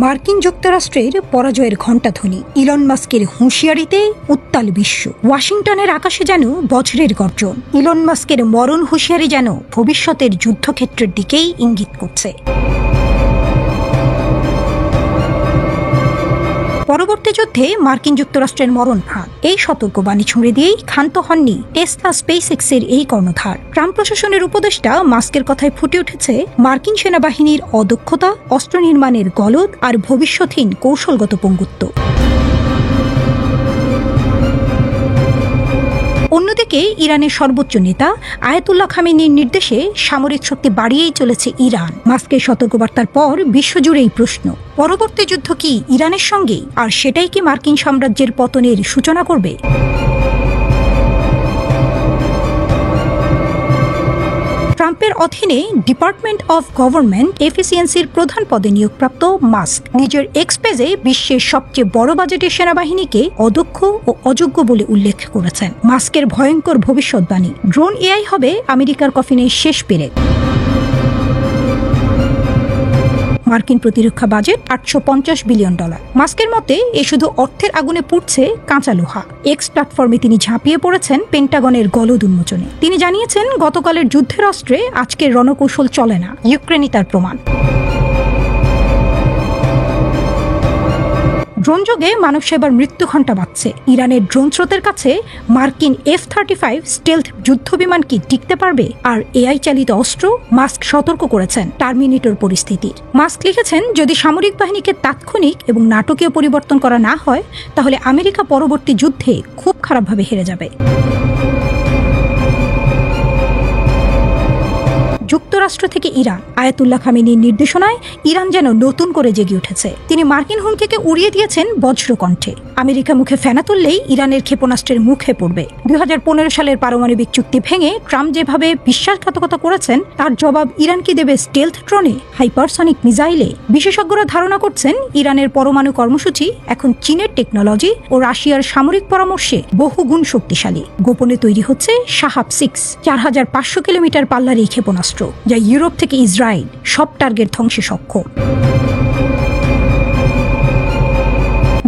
মার্কিন যুক্তরাষ্ট্রের পরাজয়ের ঘণ্টাধ্বনি, ইলন মাস্কের হুঁশিয়ারিতে উত্তাল বিশ্ব। ওয়াশিংটনের আকাশে যেন বজ্রের গর্জন। ইলন মাস্কের মরণ হুঁশিয়ারি যেন ভবিষ্যতের যুদ্ধক্ষেত্রের দিকেই ইঙ্গিত করছে। পরবর্তী যুদ্ধে মার্কিন যুক্তরাষ্ট্রের মরণ ফাঁদ, এই সতর্কবাণী ছুঁড়ে দিয়েই ক্ষান্ত হননি টেসলা স্পেসএক্সের এই কর্ণধার। ট্রাম্প প্রশাসনের উপদেষ্টা মাস্কের কথায় ফুটে উঠেছে মার্কিন সেনাবাহিনীর অদক্ষতা, অস্ত্র নির্মাণের গলদ আর ভবিষ্যৎহীন কৌশলগত পঙ্গুত্ব। অন্যদিকে ইরানের সর্বোচ্চ নেতা আয়াতুল্লাহ খামেনির নির্দেশে সামরিক শক্তি বাড়িয়েই চলেছে ইরান। মাস্কের সতর্কবার্তার পর বিশ্বজুড়েই প্রশ্ন, পরবর্তী যুদ্ধ কি ইরানের সঙ্গে? আর সেটাই কি মার্কিন সাম্রাজ্যের পতনের সূচনা করবে? ট্রাম্পের অধীনে ডিপার্টমেন্ট অফ গভর্নমেন্ট এফিসিয়েন্সির প্রধান পদে নিয়োগপ্রাপ্ত মাস্ক নিজের এক্স পেজে বিশ্বের সবচেয়ে বড় বাজেটের সেনাবাহিনীকে অদক্ষ ও অযোগ্য বলে উল্লেখ করেছেন। মাস্কের ভয়ঙ্কর ভবিষ্যৎবাণী, ড্রোন এআই হবে আমেরিকার কফিনের শেষ পেরেক। মার্কিন প্রতিরক্ষা বাজেট $850 বিলিয়ন। মাস্কের মতে এ শুধু অর্থের আগুনে পুড়ছে কাঁচা লোহা। এক্স প্ল্যাটফর্মে তিনি ঝাঁপিয়ে পড়েছেন পেন্টাগনের গলদ উন্মোচনে। তিনি জানিয়েছেন, গতকালের যুদ্ধের অস্ত্রে আজকের রণকৌশল চলে না, ইউক্রেনই তার প্রমাণ। ড্রোন যোগে মানব সেবার মৃত্যু ঘণ্টা বাজছে। ইরানের ড্রোন স্রোতের কাছে মার্কিন F-35 স্টেলথ যুদ্ধ বিমান কি টিকতে পারবে? আর এআই চালিত অস্ত্র? মাস্ক সতর্ক করেছেন টার্মিনেটর পরিস্থিতির। মাস্ক লিখেছেন, যদি সামরিক বাহিনীকে তাৎক্ষণিক এবং নাটকীয় পরিবর্তন করা না হয়, তাহলে আমেরিকা পরবর্তী যুদ্ধে খুব খারাপভাবে হেরে যাবে। যুক্তরাষ্ট্র থেকে ইরান, আয়াতুল্লাহ খামেনির নির্দেশনায় ইরান যেন নতুন করে জেগে উঠেছে। তিনি মার্কিন হুমকিকে উড়িয়ে দিয়েছেন বজ্রকণ্ঠে। আমেরিকা মুখে ফেনা তুললেই ইরানের ক্ষেপণাস্ত্রের মুখে পড়বে। 2015 সালের পারমাণবিক চুক্তি ভেঙে ট্রাম্প যেভাবে বিশ্বাসঘাতকতা করেছেন, তার জবাব ইরান কি দেবে স্টেলথ ড্রোনে, হাইপারসনিক মিসাইলে? বিশেষজ্ঞরা ধারণা করছেন, ইরানের পরমাণু কর্মসূচি এখন চীনের টেকনোলজি ও রাশিয়ার সামরিক পরামর্শে বহুগুণ শক্তিশালী। গোপনে তৈরি হচ্ছে শাহাব-6, 4500 কিলোমিটার পাল্লার এই ক্ষেপণাস্ত্র, যা ইউরোপ থেকে ইসরায়েল সব টার্গেট ধ্বংসে সক্ষম।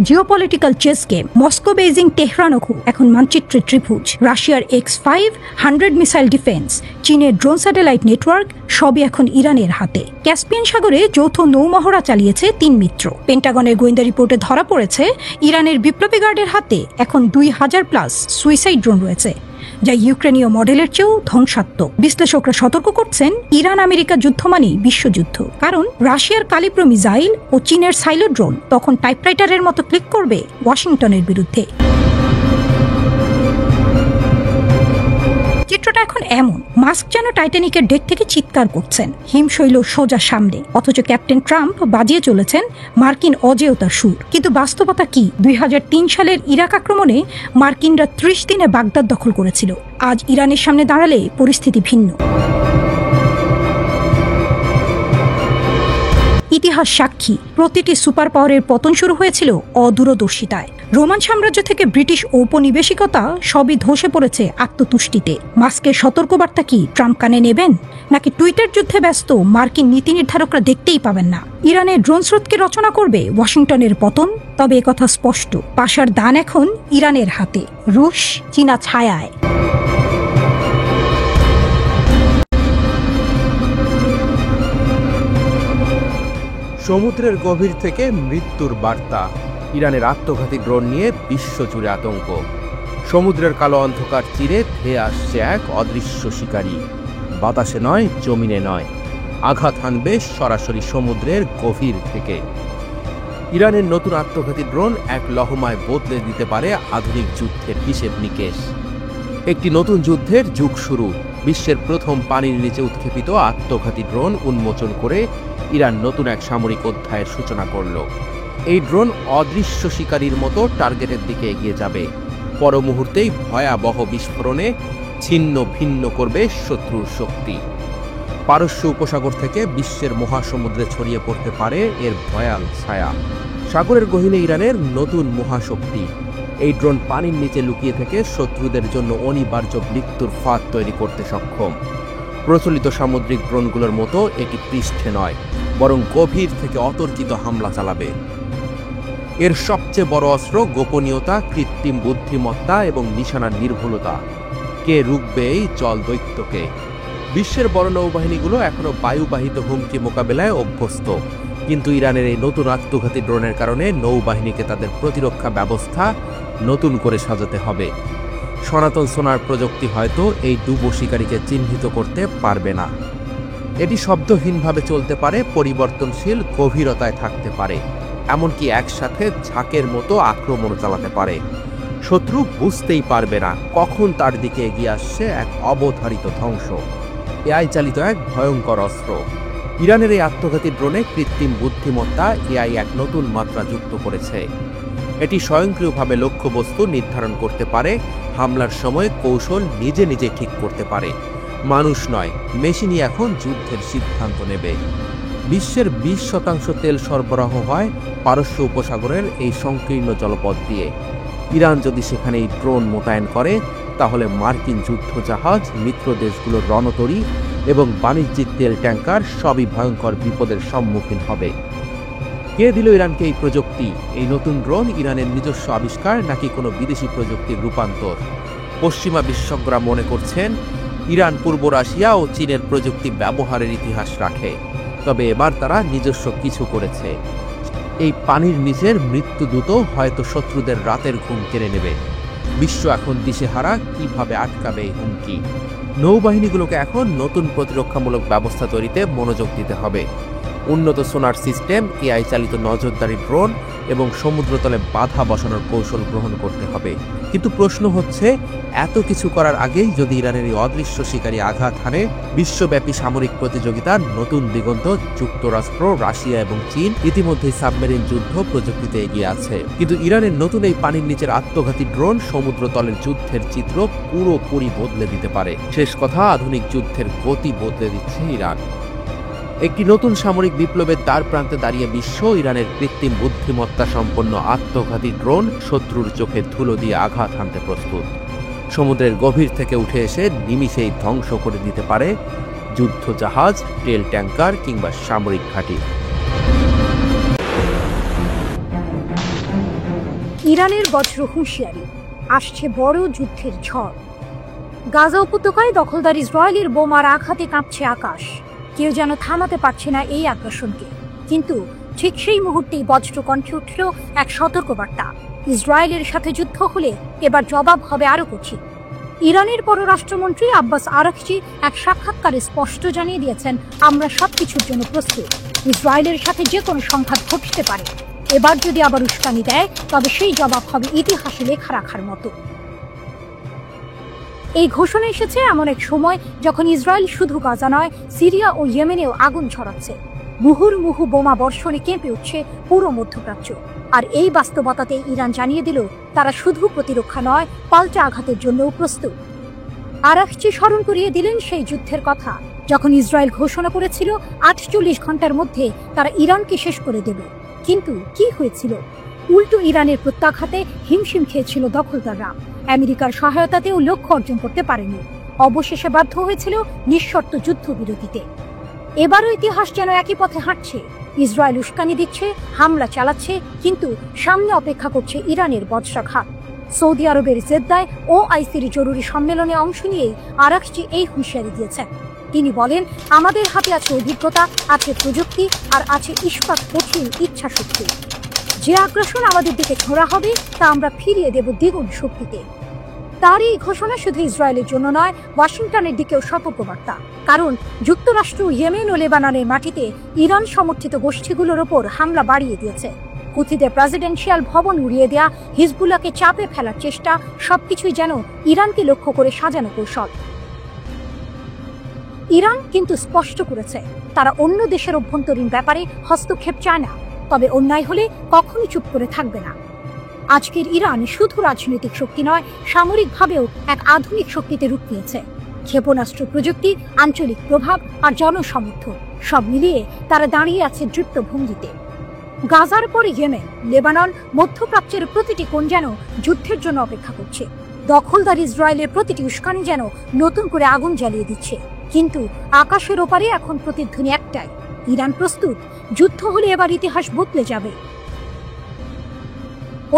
Geopolitical chess game, Moscow, Beijing, তেহরানও এখন মানচিত্রের ত্রিভুজ। রাশিয়ার X-500 মিসাইল ডিফেন্স, চীনের ড্রোন স্যাটেলাইট নেটওয়ার্ক, সবই এখন ইরানের হাতে। ক্যাসপিয়ান সাগরে যৌথ নৌমহড়া চালিয়েছে 3 মিত্র। পেন্টাগনের গোয়েন্দা রিপোর্টে ধরা পড়েছে, ইরানের বিপ্লবী গার্ডের হাতে এখন 2000+ সুইসাইড ড্রোন রয়েছে, যা ইউক্রেনীয় মডেলের চেয়েও ধ্বংসাত্মক। বিশ্লেষকরা সতর্ক করছেন, ইরান আমেরিকা যুদ্ধ মানেই বিশ্বযুদ্ধ। কারণ রাশিয়ার কালিব্রো মিসাইল ও চীনের সাইলো ড্রোন তখন টাইপরাইটারের মতো ক্লিক করবে ওয়াশিংটনের বিরুদ্ধে। চিত্রটা এখন এমন, মাস্ক যেন টাইটানিকের ডেক থেকে চিৎকার করছেন, হিমশৈল সোজা সামনে, অথচ ক্যাপ্টেন ট্রাম্প বাজিয়ে চলেছেন মার্কিন অজেয়তার সুর। কিন্তু বাস্তবতা কি? 2003 সালের ইরাক আক্রমণে মার্কিনরা 30 দিনে বাগদাদ দখল করেছিল। আজ ইরানের সামনে দাঁড়ালে পরিস্থিতি ভিন্ন। ইতিহাস সাক্ষী, প্রতিটি সুপার পাওয়ারের পতন শুরু হয়েছিল অদূরদর্শিতায়। রোমান সাম্রাজ্য থেকে ব্রিটিশ ঔপনিবেশিকতা সবই ধসে পড়েছে আত্মতুষ্টিতে। মাস্কের সতর্কবার্তা কি ট্রাম্প কানে নেবেন? নাকি টুইটার যুদ্ধে ব্যস্ত মার্কিন নীতি নির্ধারকরা দেখতেই পাবেন না? ইরানের ড্রোন স্রোতকে রচনা করবে ওয়াশিংটনের পতন? তবে একথা স্পষ্ট, পাশার দান এখন ইরানের হাতে, রুশ চীনা ছায়ায়। সমুদ্রের গভীর থেকে মৃত্যুর বার্তা, ইরানের আত্মঘাতী ড্রোন নিয়ে বিশ্বজুড়ে আতঙ্ক। সমুদ্রের কালো অন্ধকার চিরে ধেয়ে আসছে এক অদৃশ্য শিকারী। বাতাসে নয়, জমিনে নয়, আঘাত হানবে সরাসরি সমুদ্রের গভীর থেকে। ইরানের নতুন আত্মঘাতী ড্রোন এক লহমায় বদলে দিতে পারে আধুনিক যুদ্ধের হিসেব নিকেশ। একটি নতুন যুদ্ধের যুগ শুরু। বিশ্বের প্রথম পানির নিচে উৎক্ষেপিত আত্মঘাতী ড্রোন উন্মোচন করে ইরান নতুন এক সামরিক অধ্যায়ের সূচনা করল। এই ড্রোন অদৃশ্য শিকারীর মতো টার্গেটের দিকে এগিয়ে যাবে। পর মুহূর্তেই ভয়াবহ বিস্ফোরণে ছিন্ন ভিন্ন করবে শত্রুর শক্তি। পারস্য উপসাগর থেকে বিশ্বের মহাসমুদ্রে ছড়িয়ে পড়তে পারে এর ভয়াল ছায়া। সাগরের গহীনে ইরানের নতুন মহাশক্তি। এই ড্রোন পানির নিচে লুকিয়ে থেকে শত্রুদের জন্য অনিবার্য মৃত্যুর ফাঁদ তৈরি করতে সক্ষম। প্রচলিত সামুদ্রিক ড্রোনগুলোর মতো এটি পৃষ্ঠে নয়, বরং গভীর থেকে অতর্কিত হামলা চালাবে। এর সবচেয়ে বড় অস্ত্র গোপনীয়তা, কৃত্রিম বুদ্ধিমত্তা এবং নিশানার নির্ভুলতা। কে রুখবে এই জল দৈত্যকে? বিশ্বের বড় নৌবাহিনীগুলো এখনো বায়ুবাহিত হুমকি মোকাবেলায় অভ্যস্ত, কিন্তু ইরানের এই নতুন আত্মঘাতী ড্রোনের কারণে নৌবাহিনীকে তাদের প্রতিরক্ষা ব্যবস্থা নতুন করে সাজাতে হবে। সনাতন সোনার প্রযুক্তি হয়তো এই ডুবো শিকারীকে চিহ্নিত করতে পারবে না। এটি শব্দহীনভাবে চলতে পারে, পরিবর্তনশীল গভীরতায় থাকতে পারে, এমনকি একসাথে ঝাঁকের মতো আক্রমণ চালাতে পারে। শত্রু বুঝতেই পারবে না কখন তার দিকে এগিয়ে আসছে এক অবধারিত ধ্বংস। এআই চালিত এক ভয়ঙ্কর অস্ত্র। ইরানের এই আত্মঘাতী ড্রোনে কৃত্রিম বুদ্ধিমত্তা এআই এক নতুন মাত্রা যুক্ত করেছে। এটি স্বয়ংক্রিয়ভাবে লক্ষ্যবস্তু নির্ধারণ করতে পারে, হামলার সময় কৌশল নিজে নিজে ঠিক করতে পারে। মানুষ নয়, মেশিনই এখন যুদ্ধের সিদ্ধান্ত নেবে। বিশ্বের 20% তেল সরবরাহ হয় পারস্য উপসাগরের এই সংকীর্ণ জলপথ দিয়ে। ইরান যদি সেখানে এই ড্রোন মোতায়েন করে, তাহলে মার্কিন যুদ্ধজাহাজ, মিত্র দেশগুলোর রণতরী এবং বাণিজ্যিক তেল ট্যাঙ্কার সবই ভয়ঙ্কর বিপদের সম্মুখীন হবে। কে দিল ইরানকে এই প্রযুক্তি? এই নতুন ড্রোন ইরানের নিজস্ব আবিষ্কার নাকি কোনো বিদেশি প্রযুক্তির রূপান্তর? পশ্চিমা বিশেষজ্ঞরা মনে করছেন ইরান পূর্ব রাশিয়া ও চীনের প্রযুক্তি ব্যবহারের ইতিহাস রাখে, তবে এবার তারা নিজস্ব কিছু করেছে। এই পানির নিচের মৃত্যুদূত হয়তো শত্রুদের রাতের ঘুম কেড়ে নেবে। বিশ্ব এখন দিশেহারা, কিভাবে আটকাবে এই হুমকি। নৌবাহিনীগুলোকে এখন নতুন প্রতিরক্ষামূলক ব্যবস্থা তৈরিতে মনোযোগ দিতে হবে। উন্নত সোনার সিস্টেম, এআই চালিত নজরদারি ড্রোন এবং সমুদ্রতলে বাধা বসানোর কৌশল গ্রহণ করতে হবে। কিন্তু প্রশ্ন হচ্ছে, এত কিছু করার আগেই যদি ইরানের এই অদৃশ্য শিকারী আঘাত হানে, বিশ্বব্যাপী সামরিক প্রতিযোগিতার নতুন দিগন্ত। যুক্তরাষ্ট্র, রাশিয়া এবং চীন ইতিমধ্যেই সাবমেরিন যুদ্ধ প্রযুক্তিতে এগিয়ে আছে, কিন্তু ইরানের নতুন এই পানির নিচের আত্মঘাতী ড্রোন সমুদ্রতলের যুদ্ধের চিত্র পুরোপুরি বদলে দিতে পারে। শেষ কথা, আধুনিক যুদ্ধের গতি বদলে দিচ্ছে ইরান। একটি নতুন সামরিক বিপ্লবের দ্বার প্রান্তে দাঁড়িয়ে বিশ্ব। ইরানের কৃত্রিম বুদ্ধিমত্তা সম্পন্ন আত্মঘাতী ড্রোন শত্রুর চোখে ধুলো দিয়ে আঘাত হানতে প্রস্তুত। সমুদ্রের গভীর থেকে উঠে এসে নিমিষেই ধ্বংস করে দিতে পারে যুদ্ধজাহাজ, তেল ট্যাঙ্কার কিংবা সামরিক ঘাঁটি। ইরানের বজ্র হুঁশিয়ারি, আসছে বড় যুদ্ধের ঝড়। গাজা উপত্যকায় দখলদার ইসরায়েলের বোমার আঘাতে কাঁপছে আকাশ। কেউ যেন থামাতে পারছে না এই আগ্রাসনকে। কিন্তু ঠিক সেই মুহূর্তেই বজ্র কণ্ঠে উঠল এক সতর্কবার্তা। ইসরায়েলের সাথে যুদ্ধ হলে এবার জবাব হবে আরো কঠিন। ইরানের পররাষ্ট্রমন্ত্রী আব্বাস আরাকচি এক সাক্ষাৎকারে স্পষ্ট জানিয়ে দিয়েছেন, আমরা সবকিছুর জন্য প্রস্তুত। ইসরায়েলের সাথে যে কোনো সংঘাত ঘটতে পারে। এবার যদি আবার উস্কানি দেয়, তবে সেই জবাব হবে ইতিহাসে লেখা রাখার মতো। এই ঘোষণা এসেছে এমন এক সময় যখন ইসরায়েল শুধু গাজা নয়, সিরিয়া ও ইয়েমেনেও আগুন ছড়াচ্ছে। মুহুর্মুহু বোমা বর্ষণে কেঁপে উঠছে পুরো মধ্যপ্রাচ্য। আর এই বাস্তবতাতে ইরান জানিয়ে দিল, তারা শুধু প্রতিরক্ষা নয়, পাল্টা আঘাতের জন্যও প্রস্তুত। আরাকচি স্মরণ করিয়ে দিলেন সেই যুদ্ধের কথা, যখন ইসরায়েল ঘোষণা করেছিল 48 ঘন্টার মধ্যে তারা ইরানকে শেষ করে দেবে। কিন্তু কি হয়েছিল? উল্টো ইরানের প্রত্যাঘাতে হিমশিম খেয়েছিল দখলদাররা। আমেরিকার সহায়তাতেও লক্ষ্য অর্জন করতে পারেনি। অবশেষে বাধ্য হয়েছিল নিঃশর্ত যুদ্ধবিরতিতে। এবারও ইতিহাস যেন একই পথে হাঁটছে। ইসরায়েল উস্কানি দিচ্ছে, হামলা চালাচ্ছে, কিন্তু সামনে অপেক্ষা করছে ইরানের বজ্রাঘাত। সৌদি আরবের জেদ্দায় OICর জরুরি সম্মেলনে অংশ নিয়েই আরাকচি এই হুঁশিয়ারি দিয়েছেন। তিনি বলেন, আমাদের হাতে আছে অভিজ্ঞতা, আছে প্রযুক্তি, আর আছে ইস্পাত কঠিন ইচ্ছা শক্তি। যে আগ্রাসন আমাদের দিকে ছোড়া হবে, তা আমরা ফিরিয়ে দেব দ্বিগুণ শক্তিতে। তার এই ঘোষণা শুধু ইসরায়েলের জন্য নয়, ওয়াশিংটনের দিকেও সতর্কবার্তা। কারণ যুক্তরাষ্ট্র ইয়েমেন ও লেবাননের মাটিতে ইরান সমর্থিত গোষ্ঠীগুলোর ওপর হামলা বাড়িয়ে দিয়েছে। হুথিদের প্রেসিডেন্সিয়াল ভবন উড়িয়ে দেয়া, হিজবুল্লাহকে চাপে ফেলার চেষ্টা, সবকিছুই যেন ইরানকে লক্ষ্য করে সাজানো কৌশল। ইরান কিন্তু স্পষ্ট করেছে, তারা অন্য দেশের অভ্যন্তরীণ ব্যাপারে হস্তক্ষেপ চায় না, তবে অন্যায় হলে কখনোই চুপ করে থাকবে না। আজকের ইরান শুধু রাজনৈতিক শক্তি নয়, সামরিকভাবেও এক আধুনিক শক্তিতে রূপ নিয়েছে। ক্ষেপণাস্ত্র প্রযুক্তি, আঞ্চলিক প্রভাব আর জনসমর্থন সব মিলিয়ে তারা দাঁড়িয়ে আছে দৃপ্ত ভঙ্গিতে। গাজার পরে ইয়েমেন, লেবানন, মধ্যপ্রাচ্যের প্রতিটি কোণ যেন যুদ্ধের জন্য অপেক্ষা করছে। দখলদার ইসরায়েলের প্রতিটি উস্কানি যেন নতুন করে আগুন জ্বালিয়ে দিচ্ছে। কিন্তু আকাশের ওপারে এখন প্রতিধ্বনি একটাই, ইরান প্রস্তুত, যুদ্ধ হলে এবার ইতিহাস বদলে যাবে।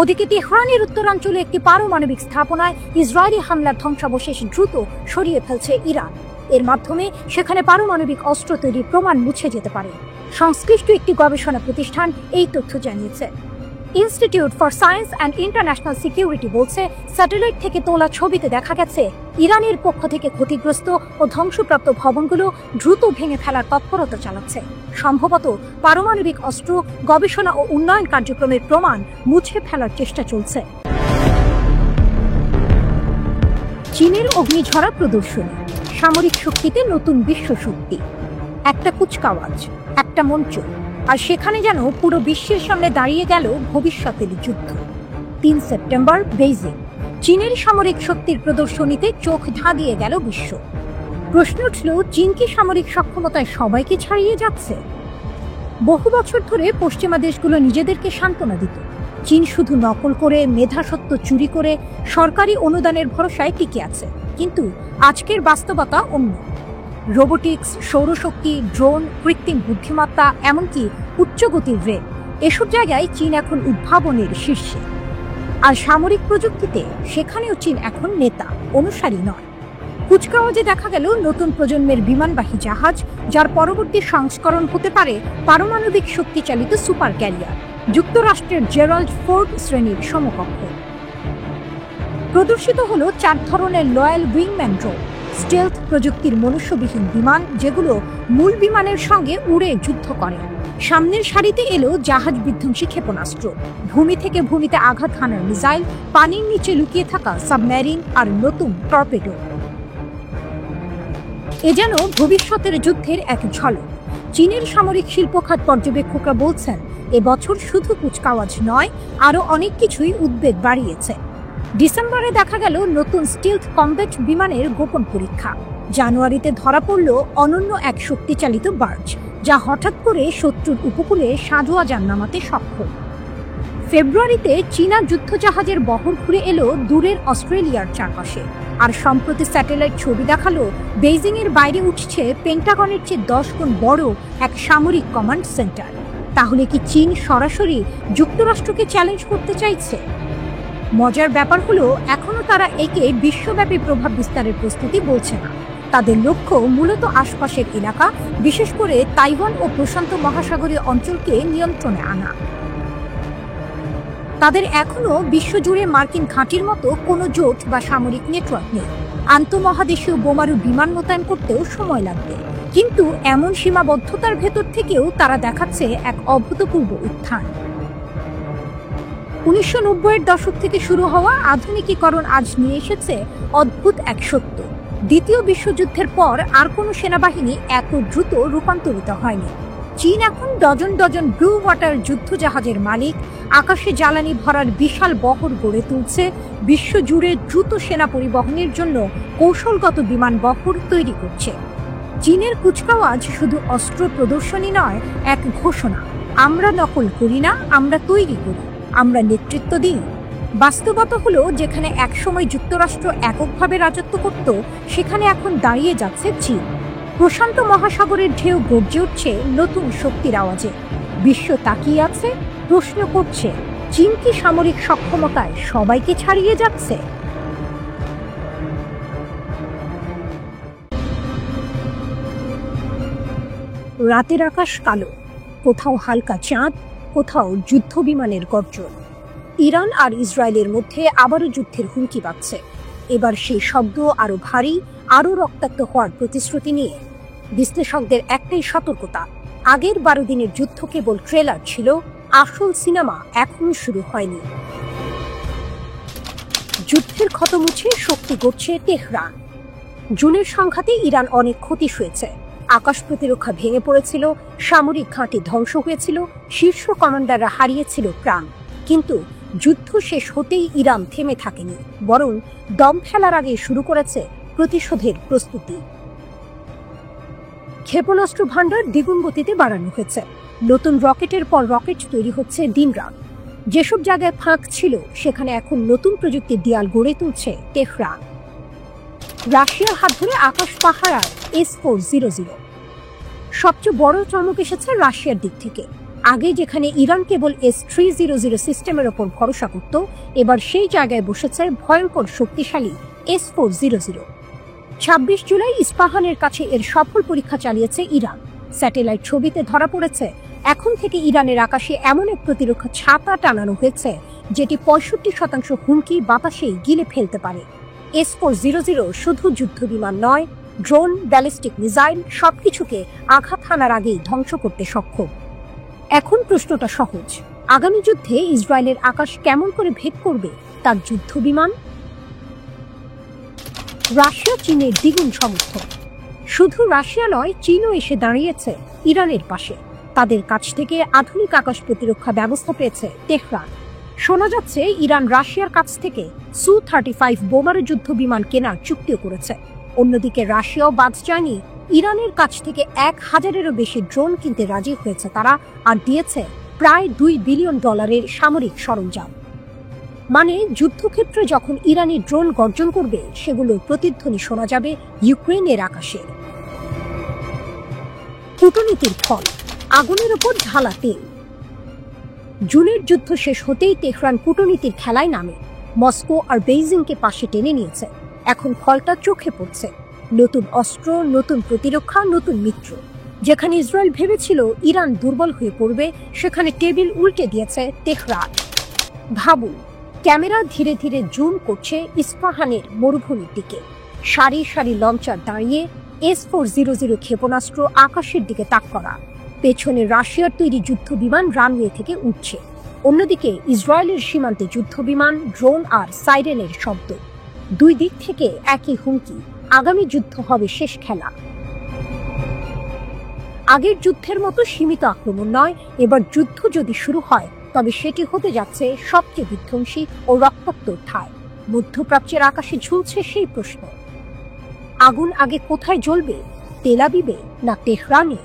ওদিকে তেহরানের উত্তরাঞ্চলে একটি পারমাণবিক স্থাপনায় ইসরায়েলি হামলার ধ্বংসাবশেষ দ্রুত সরিয়ে ফেলছে ইরান। এর মাধ্যমে সেখানে পারমাণবিক অস্ত্র তৈরির প্রমাণ মুছে যেতে পারে। সংশ্লিষ্ট একটি গবেষণা প্রতিষ্ঠান এই তথ্য জানিয়েছে। Institute for science and international security বলছে, স্যাটেলাইট থেকে তোলা ছবিতে দেখা গেছে ইরানের পক্ষ থেকে ক্ষতিগ্রস্ত ও ধ্বংসপ্রাপ্ত ভবনগুলো দ্রুত ভেঙে ফেলার তৎপরতা চালাচ্ছে। সম্ভবত পারমাণবিক অস্ত্র গবেষণা ও উন্নয়ন কার্যক্রমের প্রমাণ মুছে ফেলার চেষ্টা চলছে। চীনের অগ্নিঝরা প্রদর্শনী, সামরিক শক্তিতে নতুন বিশ্ব শক্তি। একটা কুচকাওয়াজ, একটা মঞ্চ, আর সেখানে যেন পুরো বিশ্বের সামনে দাঁড়িয়ে গেল ভবিষ্যতের যুদ্ধ। 3 সেপ্টেম্বর বেইজিং, চীনের সামরিক শক্তির প্রদর্শনীতে চোখ ধাঁধিয়ে গেল বিশ্ব। প্রশ্ন উঠল, চীন কি সামরিক সক্ষমতায় সবাইকে ছাড়িয়ে যাচ্ছে? বহু বছর ধরে পশ্চিমা দেশগুলো নিজেদেরকে সান্ত্বনা দিত, চীন শুধু নকল করে, মেধাসত্ব চুরি করে সরকারি অনুদানের ভরসায় টিকে আছে। কিন্তু আজকের বাস্তবতা অন্য। রোবোটিক্স, সৌরশক্তি, ড্রোন, কৃত্রিম বুদ্ধিমত্তা, এমনকি উচ্চগতির রেল, এসব জায়গায় চীন এখন উদ্ভাবনের শীর্ষে। আর সামরিক প্রযুক্তিতে সেখানেও চীন এখন নেতা, অনুসারী নয়। কুচকাওয়াজে দেখা গেল নতুন প্রজন্মের বিমানবাহী জাহাজ, যার পরবর্তী সংস্করণ হতে পারে পারমাণবিক শক্তিচালিত সুপার ক্যারিয়ার, যুক্তরাষ্ট্রের জেরাল্ড ফোর্ড শ্রেণীর সমকক্ষ। প্রদর্শিত হল 4 ধরনের লয়াল উইংম্যান ড্রোন, স্টেলথ প্রযুক্তির মনুষ্যবিহীন বিমান, যেগুলো মূল বিমানের সঙ্গে উড়ে যুদ্ধ করে। সামনের সারিতে এলো জাহাজ বিধ্বংসী ক্ষেপণাস্ত্র, ভূমি থেকে ভূমিতে আঘাত হানার মিসাইল, পানির নিচে লুকিয়ে থাকা সাবমেরিন আর নতুন টর্পেডো। এ যেন ভবিষ্যতের যুদ্ধের এক ঝলক। চীনের সামরিক শিল্পখাত পর্যবেক্ষকরা বলছেন, এবছর শুধু কুচকাওয়াজ নয়, আরও অনেক কিছুই উদ্বেগ বাড়িয়েছে। ডিসেম্বরে দেখা গেল নতুন স্টিলথ কমব্যাট বিমানের গোপন পরীক্ষা। জানুয়ারিতে ধরা পড়ল অনন্য এক শক্তিচালিত বার্জ, যা হঠাৎ করে শত্রুর উপকূলে সাঁজোয়া যান নামাতে সক্ষম। ফেব্রুয়ারিতে চীনা যুদ্ধজাহাজের বহর ঘুরে এলো দূরের অস্ট্রেলিয়ার চারপাশে। আর সম্প্রতি স্যাটেলাইট ছবি দেখালো বেইজিংয়ের বাইরে উঠছে পেন্টাগনের চেয়ে 10 গুণ বড় এক সামরিক কমান্ড সেন্টার। তাহলে কি চীন সরাসরি যুক্তরাষ্ট্রকে চ্যালেঞ্জ করতে চাইছে? মজার ব্যাপার হলো, এখনো তারা একে বিশ্বব্যাপী প্রভাব বিস্তারের প্রস্তুতি বলছে না। তাদের লক্ষ্য মূলত আশপাশের এলাকা, বিশেষ করে তাইওয়ান ও প্রশান্ত মহাসাগরীয় অঞ্চলকে নিয়ন্ত্রণে আনা। তাদের এখনো বিশ্বজুড়ে মার্কিন ঘাঁটির মতো কোনো জোট বা সামরিক নেটওয়ার্ক নেই। আন্তঃমহাদেশীয় বোমারু বিমান মোতায়েন করতেও সময় লাগবে। কিন্তু এমন সীমাবদ্ধতার ভেতর থেকেও তারা দেখাচ্ছে এক অভূতপূর্ব উত্থান। 1990-এর দশক থেকে শুরু হওয়া আধুনিকীকরণ আজ নিয়ে এসেছে অদ্ভুত এক সত্য। দ্বিতীয় বিশ্বযুদ্ধের পর আর কোনো সেনাবাহিনী এত দ্রুত রূপান্তরিত হয়নি। চীন এখন ডজন ডজন ব্লু ওয়াটার যুদ্ধজাহাজের মালিক, আকাশে জ্বালানি ভরার বিশাল বহর গড়ে তুলছে, বিশ্বজুড়ে দ্রুত সেনা পরিবহনের জন্য কৌশলগত বিমান বহর তৈরি করছে। চীনের কুচকাওয়াজ শুধু অস্ত্র প্রদর্শনী নয়, এক ঘোষণা, আমরা নকল করি না, আমরা তৈরি করি, আমরা নেতৃত্ব দিই। বাস্তবতা হলো, যেখানে একসময় যুক্তরাষ্ট্র এককভাবে রাজত্ব করত, সেখানে এখন দাঁড়িয়ে যাচ্ছে চীন। প্রশান্ত মহাসাগরের ঢেউ গর্জে উঠছে নতুন শক্তির আওয়াজে। বিশ্ব তাকিয়ে আছে, প্রশ্ন করছে, চীন কি সামরিক সক্ষমতায় সবাইকে ছাড়িয়ে যাচ্ছে? রাতের আকাশ কালো, কোথাও হালকা চাঁদ, কোথাও যুদ্ধ বিমানের গর্জন। ইরান আর ইসরায়েলের মধ্যে আবারও যুদ্ধের হুমকি বাজছে। এবার সেই শব্দ আরো ভারী, আরো রক্তাক্ত হওয়ার প্রতিশ্রুতি নিয়ে। বিশ্লেষকদের একটাই সতর্কতা, আগের 12 দিনের যুদ্ধ কেবল ট্রেলার ছিল, আসল সিনেমা এখনো শুরু হয়নি। যুদ্ধের ক্ষত মুছে শক্তি গড়ছে তেহরান। জুনের সংঘাতে ইরান অনেক ক্ষতি সয়েছে। আকাশ প্রতিরক্ষা ভেঙে পড়েছিল, সামরিক ঘাঁটি ধ্বংস হয়েছিল, শীর্ষ কমান্ডাররা হারিয়েছিল প্রাণ। কিন্তু যুদ্ধ শেষ হতেই ইরান থেমে থাকেনি, বরং দম ফেলার আগে শুরু করেছে প্রতিশোধের প্রস্তুতি। ক্ষেপণাস্ত্র ভাণ্ডার দ্বিগুণ গতিতে বাড়ানো হয়েছে। নতুন রকেটের পর রকেট তৈরি হচ্ছে দিনরাত। যেসব জায়গায় ফাঁক ছিল, সেখানে এখন নতুন প্রযুক্তির দেয়াল গড়ে তুলছে তেহরান। রাশিয়ার হাত ধরে আকাশ পাহারায় S-400। সবচেয়ে বড় চমক এসেছে রাশিয়ার দিক থেকে। আগে যেখানে ইরান কেবল S-300 সিস্টেমের ওপর ভরসা করত, এবার সেই জায়গায় বসেছে ভয়ঙ্কর শক্তিশালী S-400। 26 জুলাই ইস্পাহানের কাছে এর সফল পরীক্ষা চালিয়েছে ইরান। স্যাটেলাইট ছবিতে ধরা পড়েছে এখন থেকে ইরানের আকাশে এমন এক প্রতিরক্ষা ছাতা টানানো হয়েছে যেটি 65% হুমকি বাতাসেই গিলে ফেলতে পারে। S-400 শুধু যুদ্ধ বিমান নয়, ড্রোন, ব্যালিস্টিক মিসাইল সবকিছুকে আঘাত হানার আগেই ধ্বংস করতে সক্ষম। এখন প্রশ্নটা সহজ, আগামী যুদ্ধে ইসরায়েলের আকাশ কেমন করে ভেদ করবে তার যুদ্ধ বিমান? রাশিয়া চীনের দ্বিগুণ সমর্থন। শুধু রাশিয়া নয়, চীনও এসে দাঁড়িয়েছে ইরানের পাশে। তাদের কাছ থেকে আধুনিক আকাশ প্রতিরক্ষা ব্যবস্থা পেয়েছে তেহরান। শোনা যাচ্ছে ইরান রাশিয়ার কাছ থেকে Su-35 বোমারু যুদ্ধ বিমান কেনার চুক্তিও করেছে। অন্যদিকে রাশিয়াও বাদ যায়নি, ইরানের কাছ থেকে 1000-এরও বেশি ড্রোন কিনতে রাজি হয়েছে তারা, আর দিয়েছে প্রায় $2 বিলিয়ন সামরিক সরঞ্জাম। মানে যুদ্ধক্ষেত্রে যখন ইরানি ড্রোন গর্জন করবে, সেগুলোর প্রতিধ্বনি শোনা যাবে ইউক্রেনের আকাশে। কূটনীতির ফল, আগুনের ওপর ঢালা তেল। জুনের যুদ্ধ শেষ হতেই তেহরান কূটনীতির খেলায় নামে। মস্কো আর বেইজিংকে পাশে টেনে নিয়েছে। এখন ফলটা চোখে পড়ছে, নতুন অস্ত্র, নতুন প্রতিরক্ষা, নতুন মিত্র। যেখানে ইসরায়েল ভেবেছিল ইরান দুর্বল হয়ে পড়বে, সেখানে টেবিল উল্টে দিয়েছে তেহরান। ভাবুন, ক্যামেরা ধীরে ধীরে জুম করছে ইস্পাহানের মরুভূমির দিকে। সারি সারি লঞ্চার দাঁড়িয়ে, S-400 ক্ষেপণাস্ত্র আকাশের দিকে তাক করা। পেছনে রাশিয়ার তৈরি যুদ্ধ বিমান রানওয়ে থেকে উঠছে। অন্যদিকে ইসরায়েলের সীমান্তে যুদ্ধ বিমান, ড্রোন আর সাইরেনের শব্দ। দুই দিক থেকে একই হুমকি, আগামী যুদ্ধ হবে শেষ খেলা। আগের যুদ্ধের মতো সীমিত আক্রমণ নয়, এবার যুদ্ধ যদি শুরু হয় তবে সেটি হতে যাচ্ছে সবচেয়ে বিধ্বংসী ও রক্তাক্ত ঠাঁই। মধ্যপ্রাচ্যের আকাশে ঝুলছে সেই প্রশ্ন, আগুন আগে কোথায় জ্বলবে, তেল আবিবে না তেহরানে?